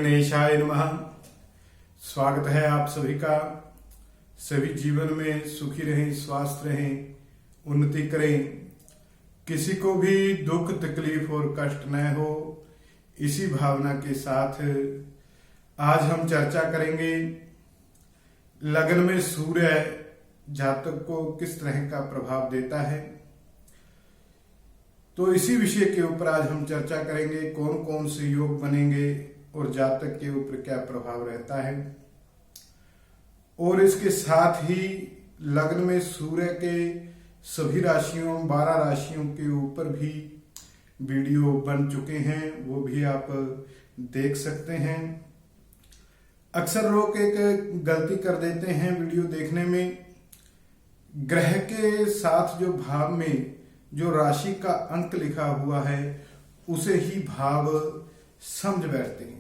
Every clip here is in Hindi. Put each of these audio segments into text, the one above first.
गणेशाय नमः। स्वागत है आप सभी का। सभी जीवन में सुखी रहें, स्वस्थ रहें, उन्नति करें, किसी को भी दुख तकलीफ और कष्ट न हो, इसी भावना के साथ आज हम चर्चा करेंगे लग्न में सूर्य जातक को किस तरह का प्रभाव देता है। तो इसी विषय के ऊपर आज हम चर्चा करेंगे, कौन कौन से योग बनेंगे और जातक के ऊपर क्या प्रभाव रहता है। और इसके साथ ही लग्न में सूर्य के सभी राशियों 12 राशियों के ऊपर भी वीडियो बन चुके हैं, वो भी आप देख सकते हैं। अक्सर लोग एक गलती कर देते हैं वीडियो देखने में, ग्रह के साथ जो भाव में जो राशि का अंक लिखा हुआ है उसे ही भाव समझ बैठते हैं।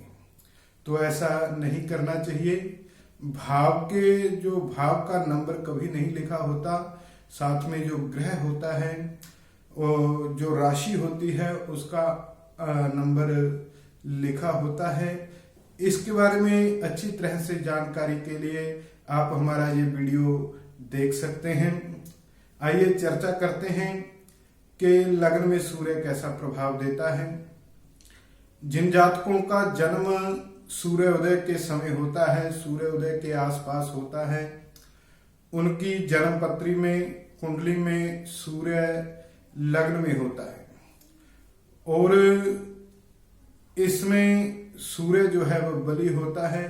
तो ऐसा नहीं करना चाहिए। भाव के जो भाव का नंबर कभी नहीं लिखा होता, साथ में जो ग्रह होता है और जो राशि होती है उसका नंबर लिखा होता है। इसके बारे में अच्छी तरह से जानकारी के लिए आप हमारा ये वीडियो देख सकते हैं। आइए चर्चा करते हैं कि लग्न में सूर्य कैसा प्रभाव देता है। जिन जातकों का जन्म सूर्योदय के समय होता है, सूर्योदय के आसपास होता है, उनकी जन्म पत्री में कुंडली में सूर्य लग्न में होता है और इसमें सूर्य जो है वह बली होता है,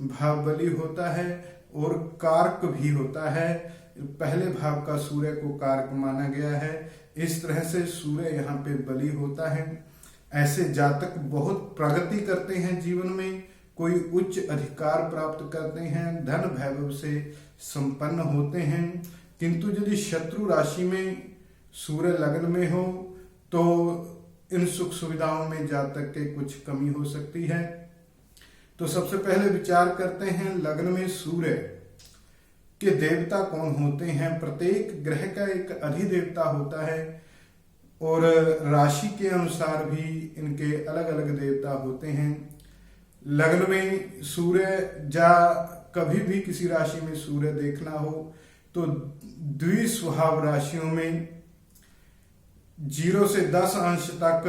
भाव बली होता है और कारक भी होता है। पहले भाव का सूर्य को कारक माना गया है। इस तरह से सूर्य यहाँ पे बली होता है। ऐसे जातक बहुत प्रगति करते हैं जीवन में, कोई उच्च अधिकार प्राप्त करते हैं, धन वैभव से संपन्न होते हैं। किंतु यदि शत्रु राशि में सूर्य लग्न में हो तो इन सुख सुविधाओं में जातक के कुछ कमी हो सकती है। तो सबसे पहले विचार करते हैं लग्न में सूर्य के देवता कौन होते हैं। प्रत्येक ग्रह का एक अधिदेवता होता है और राशि के अनुसार भी इनके अलग अलग देवता होते हैं। लग्न में सूर्य कभी भी किसी राशि में सूर्य देखना हो तो द्विस्वभाव राशियों में 0 से 10 अंश तक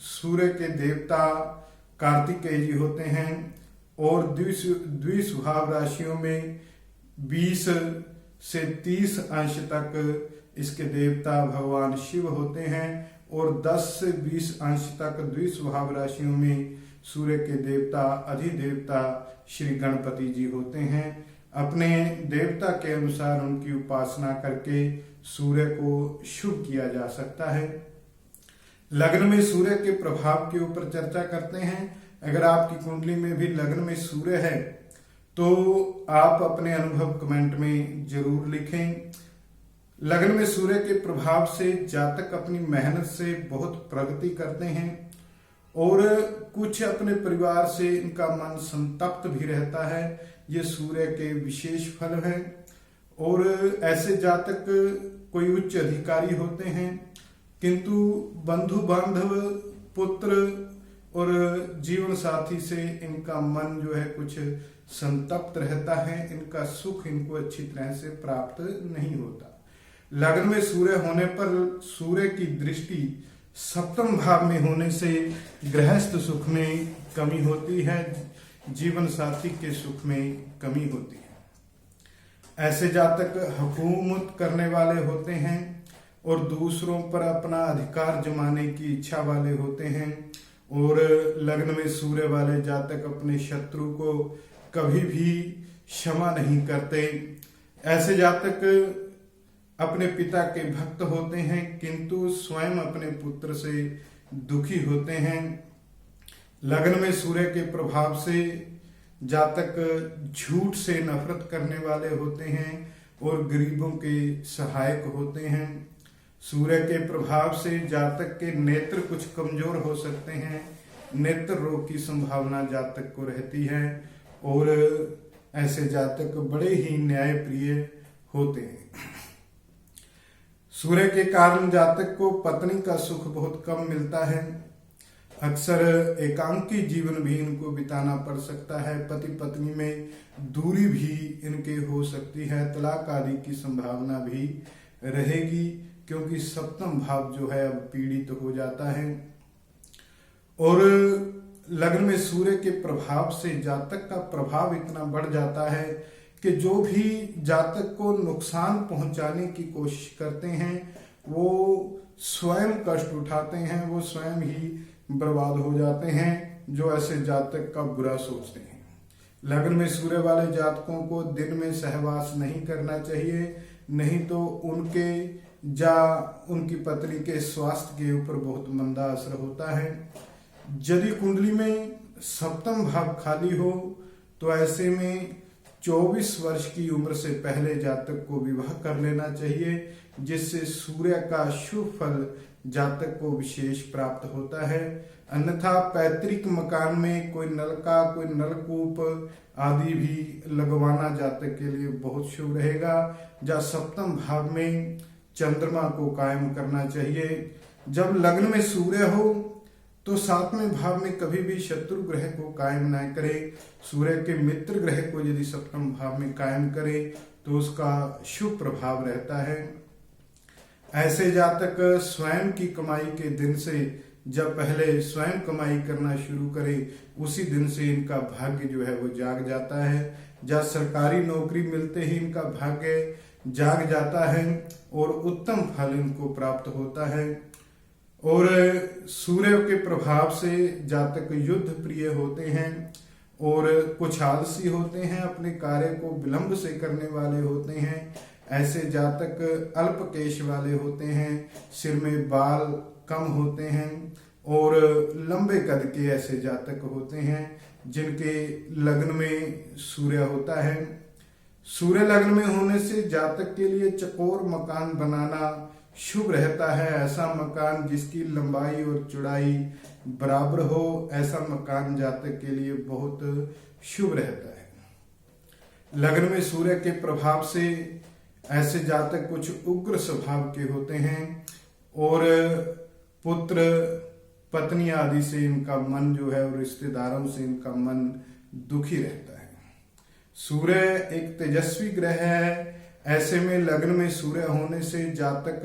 सूर्य के देवता कार्तिकेय जी होते हैं और द्विस्वभाव राशियों में 20 से 30 अंश तक इसके देवता भगवान शिव होते हैं और 10 से 20 अंश तक द्विस्वभाव राशियों में सूर्य के देवता अधिदेवता श्री गणपति जी होते हैं। अपने देवता के अनुसार उनकी उपासना करके सूर्य को शुभ किया जा सकता है। लग्न में सूर्य के प्रभाव के ऊपर चर्चा करते हैं। अगर आपकी कुंडली में भी लग्न में सूर्य है तो आप अपने अनुभव कमेंट में जरूर लिखें। लग्न में सूर्य के प्रभाव से जातक अपनी मेहनत से बहुत प्रगति करते हैं और कुछ अपने परिवार से इनका मन संतप्त भी रहता है। ये सूर्य के विशेष फल हैं और ऐसे जातक कोई उच्च अधिकारी होते हैं किंतु बंधु बांधव, पुत्र और जीवन साथी से इनका मन जो है कुछ संतप्त रहता है। इनका सुख इनको अच्छी तरह से प्राप्त नहीं होता। लग्न में सूर्य होने पर सूर्य की दृष्टि सप्तम भाव में होने से गृहस्थ सुख में कमी होती है, जीवन साथी के सुख में कमी होती है। ऐसे जातक हुकूमत करने वाले होते हैं और दूसरों पर अपना अधिकार जमाने की इच्छा वाले होते हैं और लग्न में सूर्य वाले जातक अपने शत्रु को कभी भी क्षमा नहीं करते। ऐसे जातक अपने पिता के भक्त होते हैं किंतु स्वयं अपने पुत्र से दुखी होते हैं। लग्न में सूर्य के प्रभाव से जातक झूठ से नफरत करने वाले होते हैं और गरीबों के सहायक होते हैं। सूर्य के प्रभाव से जातक के नेत्र कुछ कमजोर हो सकते हैं, नेत्र रोग की संभावना जातक को रहती है और ऐसे जातक बड़े ही न्यायप्रिय होते हैं। सूर्य के कारण जातक को पत्नी का सुख बहुत कम मिलता है। अक्सर एकांकी जीवन भी इनको बिताना पड़ सकता है। पति पत्नी में दूरी भी इनके हो सकती है। तलाक आदि की संभावना भी रहेगी, क्योंकि सप्तम भाव जो है अब पीड़ित हो जाता है। और लग्न में सूर्य के प्रभाव से जातक का प्रभाव इतना बढ़ जाता है कि जो भी जातक को नुकसान पहुंचाने की कोशिश करते हैं वो स्वयं कष्ट उठाते हैं, वो स्वयं ही बर्बाद हो जाते हैं जो ऐसे जातक का बुरा सोचते हैं। लग्न में सूर्य वाले जातकों को दिन में सहवास नहीं करना चाहिए, नहीं तो उनकी पत्नी के स्वास्थ्य के ऊपर बहुत मंदा असर होता है। यदि कुंडली में सप्तम भाव खाली हो तो ऐसे में 24 वर्ष की उम्र से पहले जातक को विवाह कर लेना चाहिए, जिससे सूर्य का शुभ फल जातक को विशेष प्राप्त होता है। अन्यथा पैतृक मकान में कोई नलका, कोई नलकूप आदि भी लगवाना जातक के लिए बहुत शुभ रहेगा। जहाँ सप्तम भाव में चंद्रमा को कायम करना चाहिए। जब लग्न में सूर्य हो तो सातवें भाव में कभी भी शत्रु ग्रह को कायम न करे। सूर्य के मित्र ग्रह को यदि सप्तम भाव में कायम करे तो उसका शुभ प्रभाव रहता है। ऐसे जातक स्वयं की कमाई के दिन से जब पहले स्वयं कमाई करना शुरू करे उसी दिन से इनका भाग्य जो है वो जाग जाता है। जब सरकारी नौकरी मिलते ही इनका भाग्य जाग जाता है और उत्तम फल इनको प्राप्त होता है। और सूर्य के प्रभाव से जातक युद्ध प्रिय होते हैं और कुछ आलसी होते हैं, अपने कार्य को विलंब से करने वाले होते हैं। ऐसे जातक अल्प केश वाले होते हैं, सिर में बाल कम होते हैं और लंबे कद के ऐसे जातक होते हैं जिनके लग्न में सूर्य होता है। सूर्य लग्न में होने से जातक के लिए चकोर मकान बनाना शुभ रहता है। ऐसा मकान जिसकी लंबाई और चौड़ाई बराबर हो, ऐसा मकान जातक के लिए बहुत शुभ रहता है। लग्न में सूर्य के प्रभाव से ऐसे जातक कुछ उग्र स्वभाव के होते हैं और पुत्र पत्नी आदि से इनका मन जो है और रिश्तेदारों से इनका मन दुखी रहता है। सूर्य एक तेजस्वी ग्रह है। ऐसे में लग्न में सूर्य होने से जातक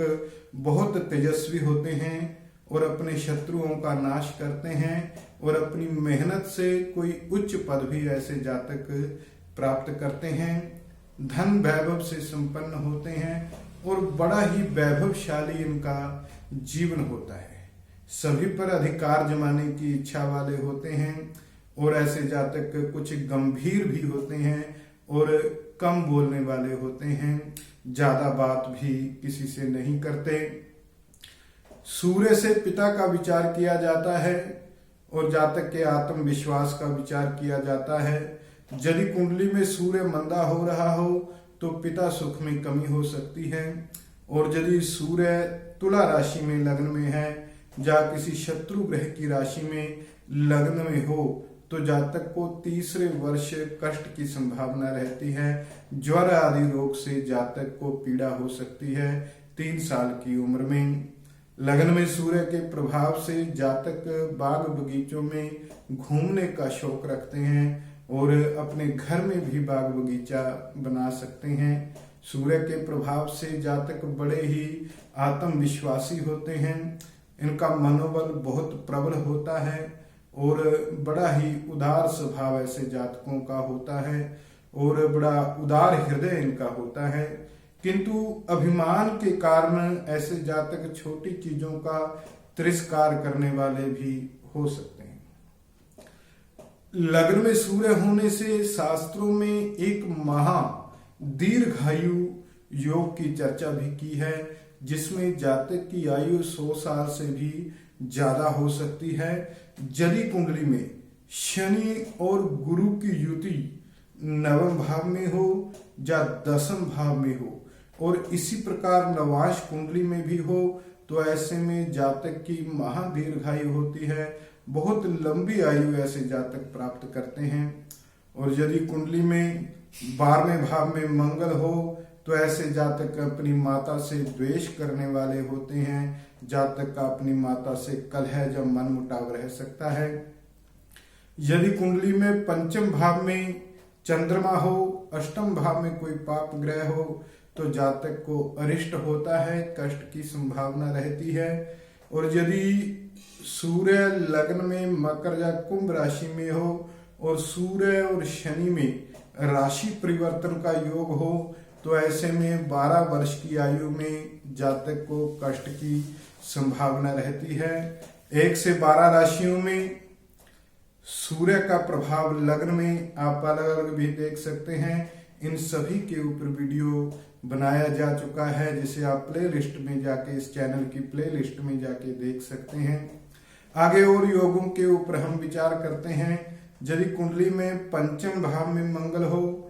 बहुत तेजस्वी होते हैं और अपने शत्रुओं का नाश करते हैं और अपनी मेहनत से कोई उच्च पद भी ऐसे जातक प्राप्त करते हैं। धन वैभव से संपन्न होते हैं और बड़ा ही वैभवशाली इनका जीवन होता है। सभी पर अधिकार जमाने की इच्छा वाले होते हैं और ऐसे जातक कुछ गंभीर भी होते हैं और कम बोलने वाले होते हैं, ज्यादा बात भी किसी से नहीं करते। सूर्य से पिता का विचार किया जाता है और जातक के आत्मविश्वास का विचार किया जाता है। यदि कुंडली में सूर्य मंदा हो रहा हो तो पिता सुख में कमी हो सकती है। और यदि सूर्य तुला राशि में लग्न में है या किसी शत्रु ग्रह की राशि में लग्न में हो तो जातक को तीसरे वर्ष कष्ट की संभावना रहती है। ज्वर आदि रोग से जातक को पीड़ा हो सकती है 3 साल की उम्र में। लग्न में सूर्य के प्रभाव से जातक बाग बगीचों में घूमने का शौक रखते हैं और अपने घर में भी बाग बगीचा बना सकते हैं। सूर्य के प्रभाव से जातक बड़े ही आत्मविश्वासी होते हैं। इनका मनोबल बहुत प्रबल होता है और बड़ा ही उदार स्वभाव ऐसे जातकों का होता है और बड़ा उदार हृदय इनका होता है। किंतु अभिमान के कारण ऐसे जातक छोटी चीजों का तिरस्कार करने वाले भी हो सकते हैं। लग्न में सूर्य होने से शास्त्रों में एक महा दीर्घायु योग की चर्चा भी की है, जिसमें जातक की आयु 100 साल से भी ज्यादा हो सकती है। यदि कुंडली में शनि और गुरु की युति 9वें भाव में हो या 10वें भाव में हो और इसी प्रकार नवांश कुंडली में भी हो तो ऐसे में जातक की महादीर्घायु होती है। बहुत लंबी आयु ऐसे जातक प्राप्त करते हैं। और यदि कुंडली में 12वें भाव में मंगल हो तो ऐसे जातक अपनी माता से द्वेष करने वाले होते हैं, जातक का अपनी माता से कलह या मनमुटाव रह सकता है। यदि कुंडली में पंचम भाव में चंद्रमा हो, अष्टम भाव में कोई पाप ग्रह हो तो जातक को अरिष्ट होता है, कष्ट की संभावना रहती है। और यदि सूर्य लग्न में मकर या कुंभ राशि में हो और सूर्य और शनि में राशि परिवर्तन का योग हो तो ऐसे में 12 वर्ष की आयु में जातक को कष्ट की संभावना रहती है। 1 से 12 राशियों में सूर्य का प्रभाव लग्न में आप अलग अलग भी देख सकते हैं। इन सभी के ऊपर वीडियो बनाया जा चुका है, जिसे आप प्लेलिस्ट में जाके, इस चैनल की प्लेलिस्ट में जाके देख सकते हैं। आगे और योगों के ऊपर हम विचार करते हैं। यदि कुंडली में पंचम भाव में मंगल हो,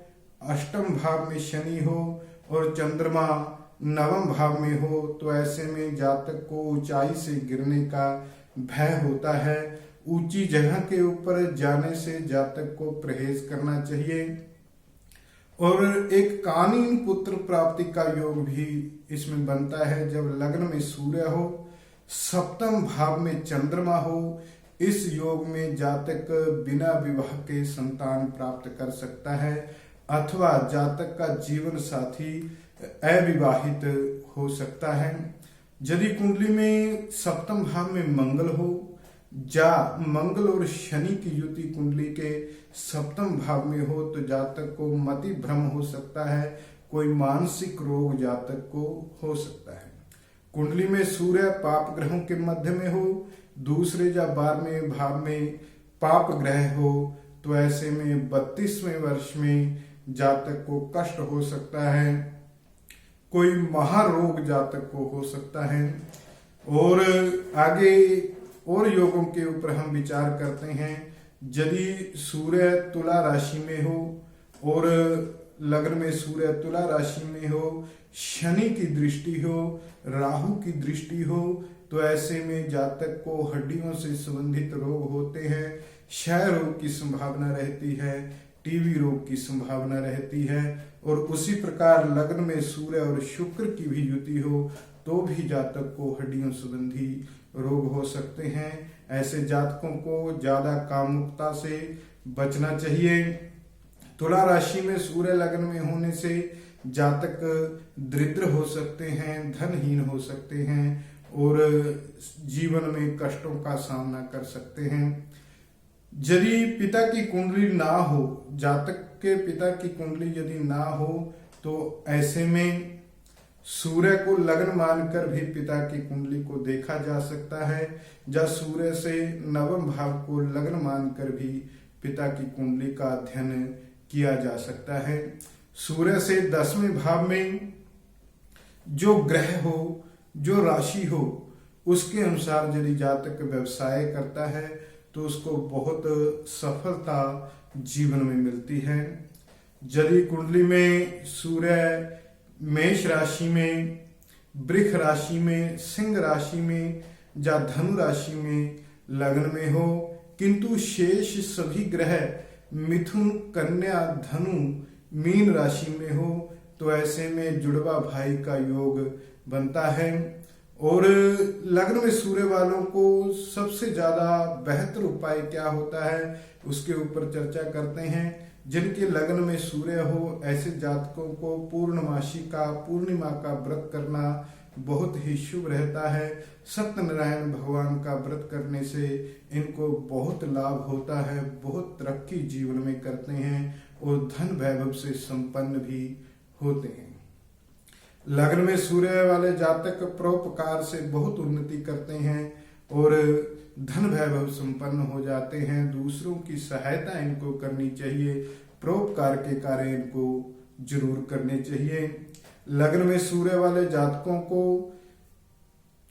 अष्टम भाव में शनि हो और चंद्रमा नवम भाव में हो तो ऐसे में जातक को ऊंचाई से गिरने का भय होता है। ऊंची जगह के ऊपर जाने से जातक को परहेज करना चाहिए। और एक कानीन पुत्र प्राप्ति का योग भी इसमें बनता है जब लग्न में सूर्य हो, सप्तम भाव में चंद्रमा हो। इस योग में जातक बिना विवाह के संतान प्राप्त कर सकता है अथवा जातक का जीवन साथी अविवाहित हो सकता है। यदि कुंडली में सप्तम भाव में मंगल हो या मंगल और शनि की युति कुंडली के सप्तम भाव में हो तो जातक को मति भ्रम हो सकता है, कोई मानसिक रोग जातक को हो सकता है। कुंडली में सूर्य पाप ग्रहों के मध्य में हो, दूसरे या 12वें भाव में पाप ग्रह हो तो ऐसे में 32वें वर्ष में जातक को कष्ट हो सकता है, कोई महारोग जातक को हो सकता है। और आगे और योगों के ऊपर हम विचार करते हैं। यदि सूर्य तुला राशि में हो और लग्न में सूर्य तुला राशि में हो, शनि की दृष्टि हो, राहु की दृष्टि हो तो ऐसे में जातक को हड्डियों से संबंधित रोग होते हैं, क्षय रोग की संभावना रहती है, टीबी रोग की संभावना रहती है। और उसी प्रकार लग्न में सूर्य और शुक्र की भी युति हो तो भी जातक को हड्डियों संबंधी रोग हो सकते हैं। ऐसे जातकों को ज्यादा कामुकता से बचना चाहिए। तुला राशि में सूर्य लग्न में होने से जातक दरिद्र हो सकते हैं, धनहीन हो सकते हैं और जीवन में कष्टों का सामना कर सकते हैं। यदि पिता की कुंडली ना हो, जातक के पिता की कुंडली यदि ना हो तो ऐसे में सूर्य को लग्न मानकर भी पिता की कुंडली को देखा जा सकता है, या सूर्य से नवम भाव को लग्न मानकर भी पिता की कुंडली का अध्ययन किया जा सकता है। सूर्य से 10वें भाव में जो ग्रह हो, जो राशि हो, उसके अनुसार यदि जातक व्यवसाय करता है तो उसको बहुत सफलता जीवन में मिलती है। यदि कुंडली में सूर्य मेष राशि में, वृष राशि में, सिंह राशि में या धनु राशि में लग्न में हो किंतु शेष सभी ग्रह मिथुन, कन्या, धनु, मीन राशि में हो तो ऐसे में जुड़वा भाई का योग बनता है। और लग्न में सूर्य वालों को सबसे ज्यादा बेहतर उपाय क्या होता है उसके ऊपर चर्चा करते हैं। जिनके लग्न में सूर्य हो ऐसे जातकों को पूर्णमासी का, पूर्णिमा का व्रत करना बहुत ही शुभ रहता है। सत्यनारायण भगवान का व्रत करने से इनको बहुत लाभ होता है, बहुत तरक्की जीवन में करते हैं और धन वैभव से संपन्न भी होते हैं। लग्न में सूर्य वाले जातक परोपकार से बहुत उन्नति करते हैं और धन वैभव संपन्न हो जाते हैं। दूसरों की सहायता इनको करनी चाहिए, परोपकार के कार्य इनको जरूर करने चाहिए। लग्न में सूर्य वाले जातकों को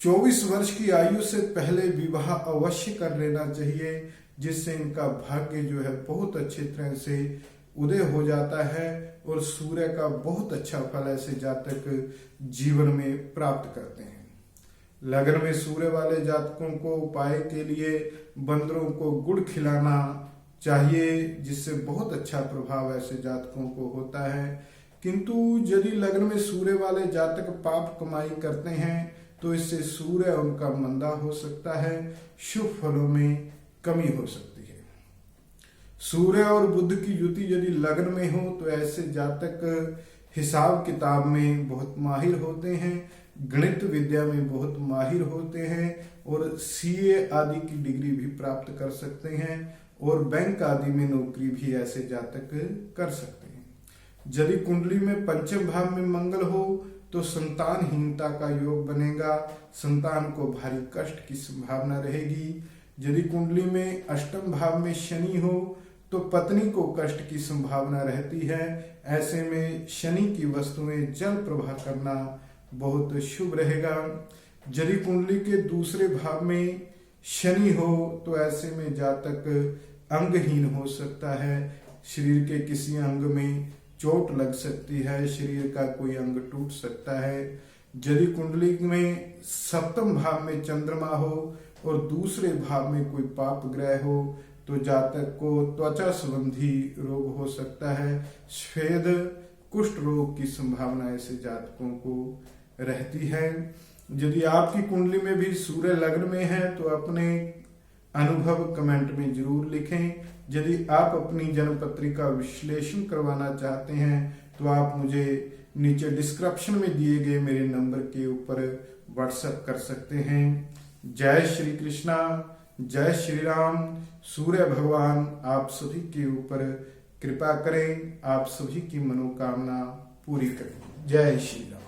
24 वर्ष की आयु से पहले विवाह अवश्य कर लेना चाहिए, जिससे इनका भाग्य जो है बहुत अच्छी तरह से उदय हो जाता है और सूर्य का बहुत अच्छा फल ऐसे जातक जीवन में प्राप्त करते हैं। लग्न में सूर्य वाले जातकों को उपाय के लिए बंदरों को गुड़ खिलाना चाहिए, जिससे बहुत अच्छा प्रभाव ऐसे जातकों को होता है। किंतु यदि लग्न में सूर्य वाले जातक पाप कमाई करते हैं तो इससे सूर्य उनका मंदा हो सकता है, शुभ फलों में कमी हो सकती है। सूर्य और बुध की युति यदि लग्न में हो तो ऐसे जातक हिसाब किताब में बहुत माहिर होते हैं, गणित विद्या में बहुत माहिर होते हैं और सीए आदि की डिग्री भी प्राप्त कर सकते हैं और बैंक आदि में नौकरी भी ऐसे जातक कर सकते हैं। यदि कुंडली में पंचम भाव में मंगल हो तो संतानहीनता का योग बनेगा, संतान को भारी कष्ट की संभावना रहेगी। यदि कुंडली में अष्टम भाव में शनि हो तो पत्नी को कष्ट की संभावना रहती है। ऐसे में शनि की वस्तुएं जल प्रवाह करना बहुत शुभ रहेगा। यदि कुंडली के दूसरे भाव में शनि हो तो ऐसे में जातक अंगहीन हो सकता है, शरीर के किसी अंग में चोट लग सकती है, शरीर का कोई अंग टूट सकता है। यदि कुंडली में सप्तम भाव में चंद्रमा हो और दूसरे भाव में कोई पाप ग्रह हो तो जातक को त्वचा संबंधी रोग हो सकता है, स्वेद कुष्ठ रोग की संभावना ऐसे जातकों को रहती है। यदि आपकी कुंडली में भी सूर्य लग्न में है तो अपने अनुभव कमेंट में जरूर लिखें। यदि आप अपनी जन्म पत्रिका विश्लेषण करवाना चाहते हैं तो आप मुझे नीचे डिस्क्रिप्शन में दिए गए मेरे नंबर के ऊपर व्हाट्सएप कर सकते हैं। जय श्री कृष्णा, जय श्री राम। सूर्य भगवान आप सभी के ऊपर कृपा करें, आप सभी की मनोकामना पूरी करें। जय श्री राम।